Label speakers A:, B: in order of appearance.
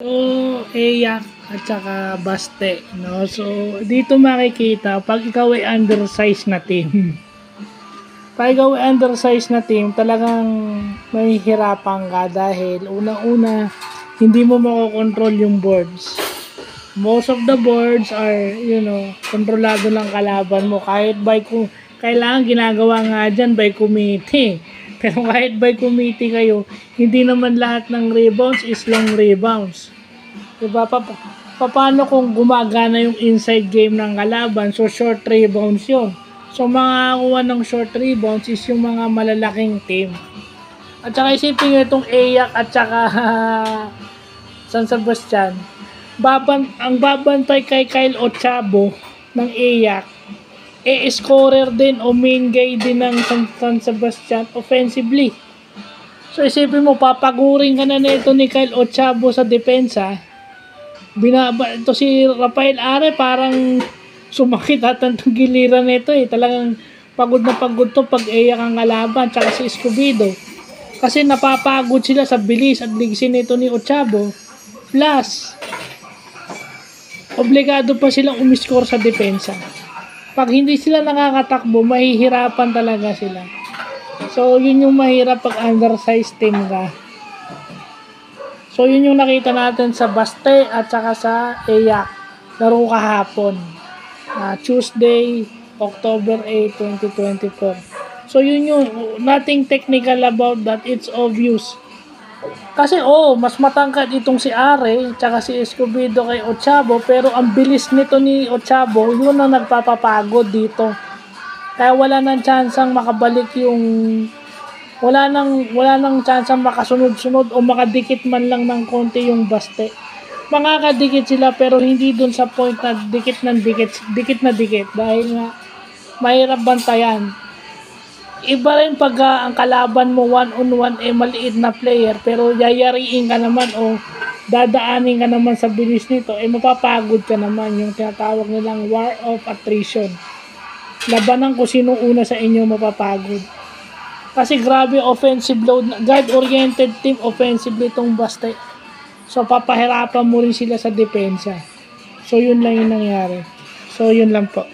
A: So, Eyak at saka Baste, no? So, dito makikita pag ikaw ay undersized na team. Pag ikaw ay undersized na team, talagang mahihirapan ka dahil unang-una, hindi mo makokontrol yung boards. Most of the boards are, kontrolado ng kalaban mo. Kahit by kailangan ginagawa nga dyan by committee. Pero kahit by committee kayo, hindi naman lahat ng rebounds is long rebounds. Diba? Paano kung gumagana yung inside game ng kalaban? So, short rebounds yun. So, mga kuha ng short rebounds is yung mga malalaking team. At saka isipin nyo itong Eyak at saka San Sebastian. Ang babantay kay Kyle Ochabo ng Eyak, scorer din o main guy din ng San Sebastian offensively. So isipin mo, papaguring ka na nito ni Kyle Ochabo sa depensa. Ito si Rafael Are parang sumakit at ang giliran nito talagang pagod na pagod to pag Eyak ang kalaban, tsaka si Escobedo. Kasi napapagod sila sa bilis at ligsin nito ni Ochabo. Plus, obligado pa silang umiscore sa depensa. Pag hindi sila nakakatakbo, mahihirapan talaga sila. So, yun yung mahirap pag undersized team ka. So, yun yung nakita natin sa Baste at saka sa Eyak. Laro kahapon. Tuesday, October 8, 2024. So, yun yung nothing technical about that. It's obvious. Kasi mas matangkad itong si Are tsaka si Escobedo kay Ochabo, pero ang bilis nito ni Ochabo, yun ang nagpapapagod dito. Kaya wala nang tsansang makabalik yung wala nang tsansang makasunod-sunod o makadikit man lang ng konti yung Baste. Makakadikit sila pero hindi dun sa point na dikit na dikit dahil nga mahirap bantayan. Iba rin pag ang kalaban mo one-on-one maliit na player pero yayariin ka naman o dadaanin ka naman sa bilis nito, mapapagod ka naman, yung tinatawag nilang war of attrition. Labanan kung sino una sa inyo mapapagod. Kasi grabe offensive load, guard-oriented team offensively itong Baste. So papahirapan mo rin sila sa depensa. So yun lang yung nangyari. So yun lang po.